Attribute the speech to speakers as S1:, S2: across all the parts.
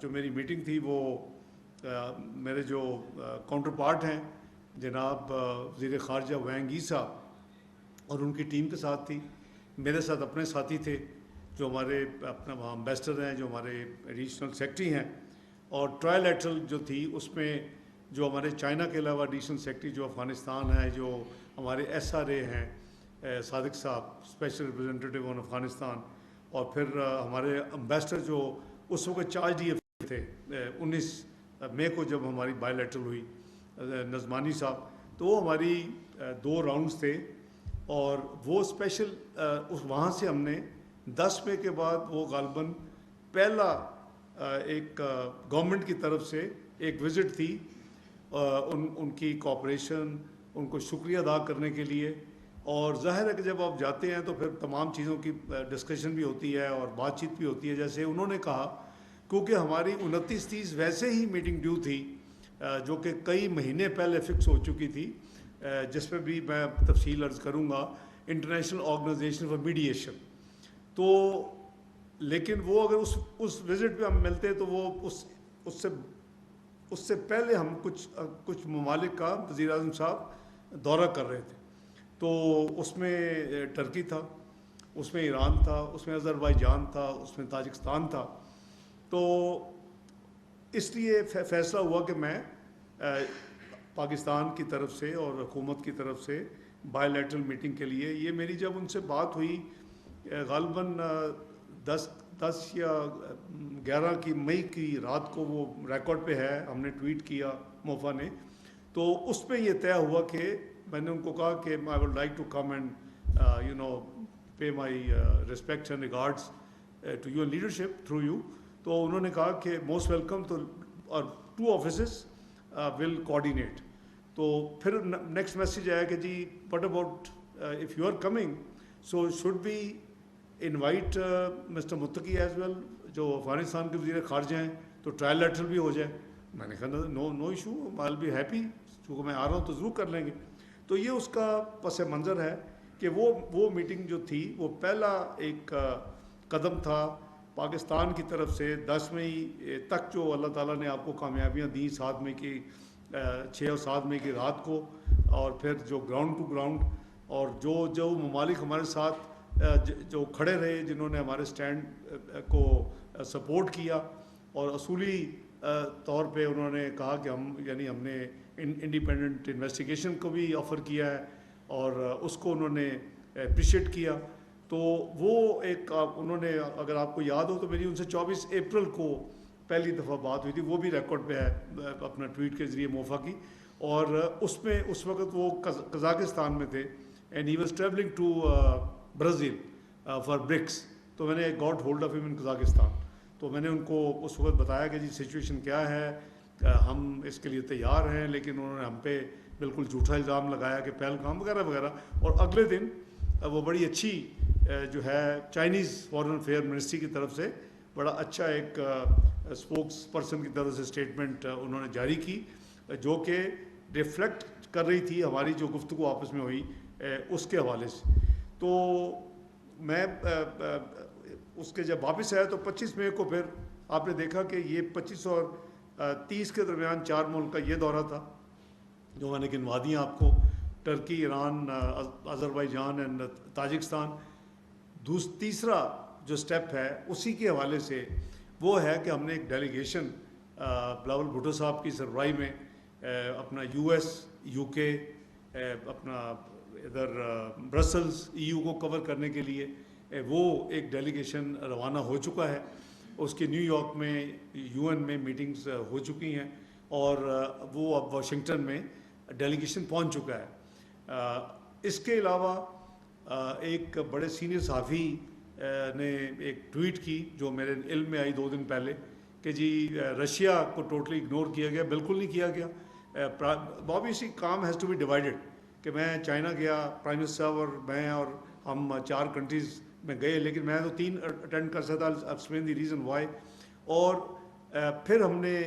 S1: جو میری میٹنگ تھی وہ میرے جو کاؤنٹر پارٹ ہیں جناب وزیر خارجہ وینگ ای صاحب اور ان کی ٹیم کے ساتھ تھی. میرے ساتھ اپنے ساتھی تھے جو ہمارے اپنا وہاں امبیسڈر ہیں، جو ہمارے ایڈیشنل سیکرٹری ہیں، اور ٹرائی لیٹرل جو تھی اس میں جو ہمارے چائنا کے علاوہ ایڈیشنل سیکرٹری جو افغانستان ہے، جو ہمارے ایس آر اے ہیں صادق صاحب اسپیشل ریپرزینٹیٹیو آن افغانستان، اور پھر ہمارے امبیسڈر جو اس وقت چارج ڈی ایف تھے 19 مئی کو جب ہماری بائی لیٹرل ہوئی نظمانی صاحب، تو وہ ہماری 2 راؤنڈز تھے. اور وہ اسپیشل وہاں سے ہم نے 10 مئی کے بعد وہ غالباً پہلا ایک گورنمنٹ کی طرف سے ایک وزٹ تھی ان کی کوآپریشن، ان کو شکریہ ادا کرنے کے لیے. اور ظاہر ہے کہ جب آپ جاتے ہیں تو پھر تمام چیزوں کی ڈسکشن بھی ہوتی ہے اور بات چیت بھی ہوتی ہے. جیسے انہوں نے کہا کیونکہ ہماری 29-30 ویسے ہی میٹنگ ڈیو تھی جو کہ کئی مہینے پہلے فکس ہو چکی تھی، جس پہ بھی میں تفصیل عرض کروں گا، انٹرنیشنل آرگنائزیشن فار میڈیشن. تو لیکن وہ اگر اس وزٹ پہ ہم ملتے تو وہ اس سے پہلے ہم کچھ ممالک کا وزیر اعظم صاحب دورہ کر رہے تھے. تو اس میں ٹرکی تھا، اس میں ایران تھا، اس میں آذربائیجان تھا، اس میں تاجکستان تھا. تو اس لیے فیصلہ ہوا کہ میں پاکستان کی طرف سے اور حکومت کی طرف سے بائی لیٹرل میٹنگ کے لیے، یہ میری جب ان سے بات ہوئی غالباً 10 یا 11 کی مئی کی رات کو، وہ ریکارڈ پہ ہے، ہم نے ٹویٹ کیا موفا نے، تو اس پہ یہ طے ہوا کہ میں نے ان کو کہا کہ I would like to come and pay my respects and regards to your leadership through you. تو انہوں نے کہا کہ موسٹ ویلکم، تو اور 2 آفیسز ول کوآرڈینیٹ. تو پھر نیکسٹ میسیج آیا کہ جی what about if you are coming so should be invite mister Muttaqi as well, جو افغانستان کے وزیر خارجہ ہیں، تو ٹرائل لیٹرل بھی ہو جائے. میں نے کہا no issue, I will be happy, چونکہ میں آ رہا ہوں تو ضرور کر لیں گے. تو یہ اس کا پس منظر ہے کہ وہ میٹنگ جو تھی وہ پہلا ایک قدم تھا پاکستان کی طرف سے 10 مئی تک، جو اللہ تعالیٰ نے آپ کو کامیابیاں دیں 7 مئی کی 6 اور 7 مئی کی رات کو، اور پھر جو گراؤنڈ ٹو گراؤنڈ، اور جو ممالک ہمارے ساتھ جو کھڑے رہے، جنہوں نے ہمارے سٹینڈ کو سپورٹ کیا، اور اصولی طور پہ انہوں نے کہا کہ ہم نے انڈیپینڈنٹ انویسٹیگیشن کو بھی آفر کیا ہے، اور اس کو انہوں نے اپریشیٹ کیا. تو وہ ایک انہوں نے، اگر آپ کو یاد ہو تو میری ان سے 24 اپریل کو پہلی دفعہ بات ہوئی تھی، وہ بھی ریکارڈ پہ ہے اپنا ٹویٹ کے ذریعے موفا کی. اور اس میں اس وقت وہ قزاقستان میں تھے، and he was travelling to Brazil for BRICS. تو میں نے گاٹ ہولڈ آف ہم ان قزاقستان. تو میں نے ان کو اس وقت بتایا کہ جی سچویشن کیا ہے، ہم اس کے لیے تیار ہیں، لیکن انہوں نے ہم پہ بالکل جھوٹا الزام لگایا کہ پہلگام وغیرہ وغیرہ. اور اگلے دن وہ بڑی اچھی جو ہے چائنیز فارن افیئر منسٹری کی طرف سے بڑا اچھا ایک اسپوکس پرسن کی طرف سے اسٹیٹمنٹ انہوں نے جاری کی، جو کہ ریفلیکٹ کر رہی تھی ہماری جو گفتگو آپس میں ہوئی اس کے حوالے سے. تو میں اس کے جب واپس آیا تو 25 مئی کو پھر آپ نے دیکھا کہ یہ 25 اور 30 کے درمیان 4 ملک کا یہ دورہ تھا جو میں نے گنوا دیا آپ کو، Turkey, Iran, Azerbaijan and Tajikistan. تیسرا جو سٹیپ ہے اسی کے حوالے سے وہ ہے کہ ہم نے ایک ڈیلیگیشن بلاول بھٹو صاحب کی سربراہی میں اپنا یو ایس، یو کے، اپنا ادھر برسلز، EU کو کور کرنے کے لیے وہ ایک ڈیلیگیشن روانہ ہو چکا ہے. اس کی نیو یارک میں UN میں میٹنگز ہو چکی ہیں، اور وہ اب واشنگٹن میں ڈیلیگیشن پہنچ چکا ہے. اس کے علاوہ ایک بڑے سینئر صحافی نے ایک ٹویٹ کی جو میرے علم میں آئی 2 دن پہلے کہ جی رشیا کو ٹوٹلی اگنور کیا گیا. بالکل نہیں کیا گیا. obviously کام ہیز ٹو بی ڈیوائڈیڈ، کہ میں چائنا گیا، پرائم منسٹر صاحب اور میں اور ہم 4 کنٹریز میں گئے، لیکن میں تو 3 اٹینڈ کر سکتا. Explain the reason why. اور پھر ہم نے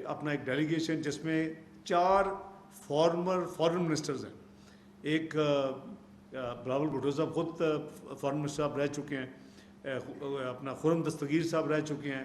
S1: اپنا ایک ڈیلیگیشن جس میں 4 فارن منسٹرز ہیں. ایک بلاول بھٹو صاحب خود فارن منسٹر صاحب رہ چکے ہیں، اپنا خرم دستگیر صاحب رہ چکے ہیں،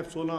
S1: F-16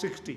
S1: 60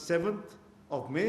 S1: 7th of May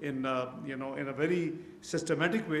S1: in in a very systematic way।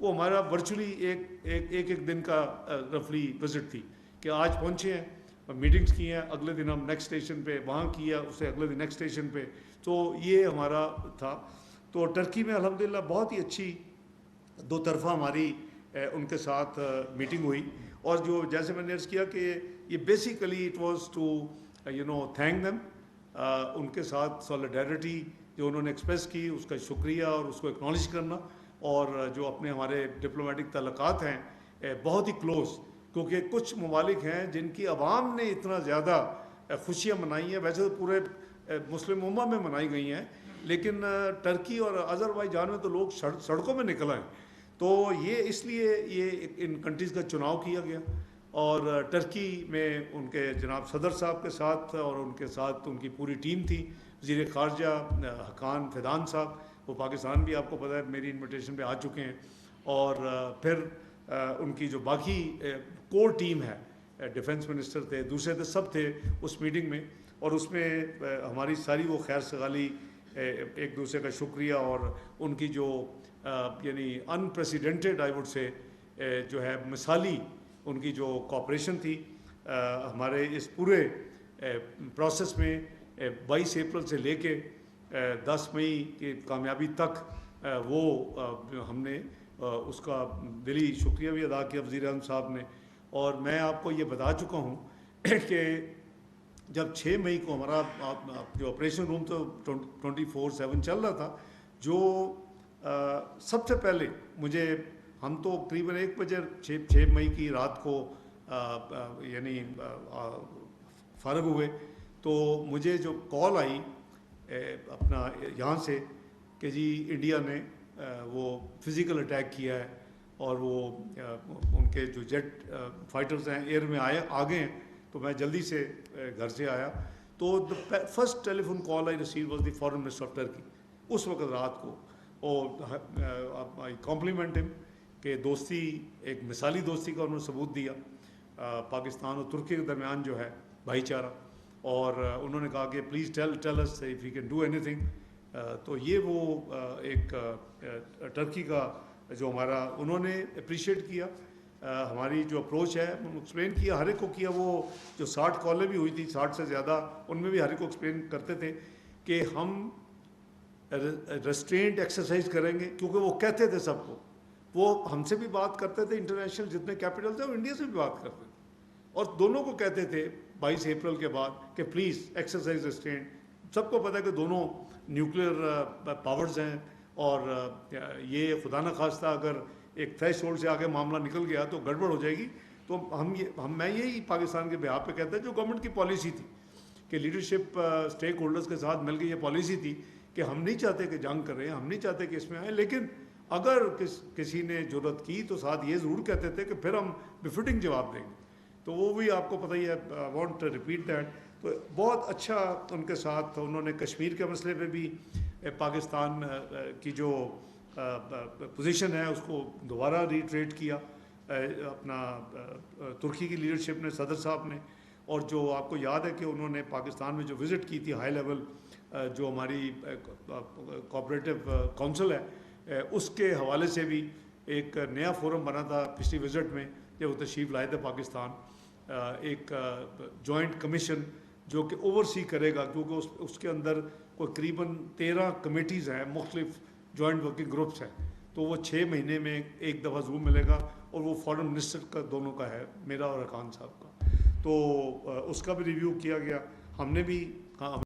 S1: وہ ہمارا ورچولی ایک دن کا رفلی وزٹ تھی کہ آج پہنچے ہیں، میٹنگز کی ہیں، اگلے دن ہم نیکسٹ اسٹیشن پہ وہاں کیا، اس سے اگلے دن نیکسٹ اسٹیشن پہ. تو یہ ہمارا تھا. تو ٹرکی میں الحمدللہ بہت ہی اچھی دو طرفہ ہماری ان کے ساتھ میٹنگ ہوئی. اور جو جیسے میں نے عرض کیا کہ یہ basically it was to thank them, ان کے ساتھ سولیڈیرٹی جو انہوں نے ایکسپریس کی اس کا شکریہ اور اس کو اکنالج کرنا. اور جو اپنے ہمارے ڈپلومیٹک تعلقات ہیں بہت ہی کلوز، کیونکہ کچھ ممالک ہیں جن کی عوام نے اتنا زیادہ خوشیاں منائی ہیں، ویسے تو پورے مسلم امہ میں منائی گئی ہیں، لیکن ٹرکی اور آذربائیجان میں تو لوگ سڑکوں میں نکل آئے. تو یہ اس لیے یہ ان کنٹریز کا چناؤ کیا گیا. اور ٹرکی میں ان کے جناب صدر صاحب کے ساتھ اور ان کے ساتھ ان کی پوری ٹیم تھی. وزیر خارجہ حقان فیدان صاحب، وہ پاکستان بھی آپ کو پتہ ہے میری انویٹیشن پہ آ چکے ہیں. اور پھر ان کی جو باقی کور ٹیم ہے، ڈیفنس منسٹر تھے، دوسرے تھے، سب تھے اس میٹنگ میں. اور اس میں ہماری ساری وہ خیر سگالی، ایک دوسرے کا شکریہ اور ان کی جو یعنی انپریسیڈنٹڈ آئی وڈ سے جو ہے مثالی ان کی جو کوآپریشن تھی ہمارے اس پورے پروسیس میں 22 اپریل سے لے کے 10 مئی کی کامیابی تک، وہ ہم نے اس کا دلی شکریہ بھی ادا کیا وزیر اعظم صاحب نے. اور میں آپ کو یہ بتا چکا ہوں کہ جب 6 مئی کو ہمارا جو آپریشن روم تو 24/7 چل رہا تھا، جو سب سے پہلے مجھے، ہم تو قریباً 1 بجے 6 مئی کی رات کو یعنی فارغ ہوئے، تو مجھے جو کال آئی اپنا یہاں سے کہ جی انڈیا نے وہ فزیکل اٹیک کیا ہے اور وہ ان کے جو جیٹ فائٹرز ہیں ایئر میں آ گئے ہیں. تو میں جلدی سے گھر سے آیا. تو first telephone call I receive was the foreign minister of Turkey اس وقت رات کو. اور آئی کمپلیمنٹ ہم کہ دوستی، ایک مثالی دوستی کا انہوں نے ثبوت دیا پاکستان اور ترکی کے درمیان جو ہے بھائی چارہ. اور انہوں نے کہا کہ please tell us if you can do anything. تو یہ وہ ایک ٹرکی کا جو ہمارا انہوں نے اپریشیٹ کیا ہماری جو اپروچ ہے، ایکسپلین کیا ہر ایک کو کیا. وہ جو 60 کالیں بھی ہوئی تھی، 60 سے زیادہ، ان میں بھی ہر ایک کو ایکسپلین کرتے تھے کہ ہم ریسٹرینٹ ایکسرسائز کریں گے، کیونکہ وہ کہتے تھے سب کو، وہ ہم سے بھی بات کرتے تھے، انٹرنیشنل جتنے کیپٹل تھے وہ انڈیا سے بھی بات کرتے تھے، اور دونوں کو کہتے تھے 22 اپریل کے بعد کہ پلیز ایکسرسائز ریسٹرینٹ. سب کو پتہ ہے کہ دونوں نیوکلیئر پاورز ہیں، اور یہ خدا نہ خواستہ اگر ایک تھریش ہولڈ سے آگے معاملہ نکل گیا تو گڑبڑ ہو جائے گی. تو میں یہی پاکستان کے بہاف پہ کہتا ہے جو گورنمنٹ کی پالیسی تھی کہ لیڈرشپ اسٹیک ہولڈرز کے ساتھ مل کے یہ پالیسی تھی کہ ہم نہیں چاہتے کہ جنگ کریں، ہم نہیں چاہتے کہ اس میں آئیں، لیکن اگر کسی نے جرات کی تو ساتھ یہ ضرور کہتے تھے کہ پھر ہم بفٹنگ جواب دیں گے. تو وہ بھی آپ کو پتہ ہی ہے، وانٹ ریپیٹ دیٹ. تو بہت اچھا ان کے ساتھ انہوں نے کشمیر کے مسئلے پہ بھی پاکستان کی جو پوزیشن ہے اس کو دوبارہ ریٹریٹ کیا اپنا ترکی کی لیڈرشپ نے، صدر صاحب نے. اور جو آپ کو یاد ہے کہ انہوں نے پاکستان میں جو وزٹ کی تھی ہائی لیول جو ہماری کوآپریٹو کونسل ہے، اس کے حوالے سے بھی ایک نیا فورم بنا تھا پچھلی وزٹ میں جب وہ تشریف لائے تھے پاکستان. ایک جوائنٹ کمیشن جو کہ اوور سی کرے گا، کیونکہ اس کے اندر کوئی قریباً 13 کمیٹیز ہیں، مختلف جوائنٹ ورکنگ گروپس ہیں. تو وہ 6 مہینے میں ایک دفعہ زوم ملے گا، اور وہ فارن منسٹر کا دونوں کا ہے، میرا اور حقان صاحب کا. تو اس کا بھی ریویو کیا گیا. ہم نے بھی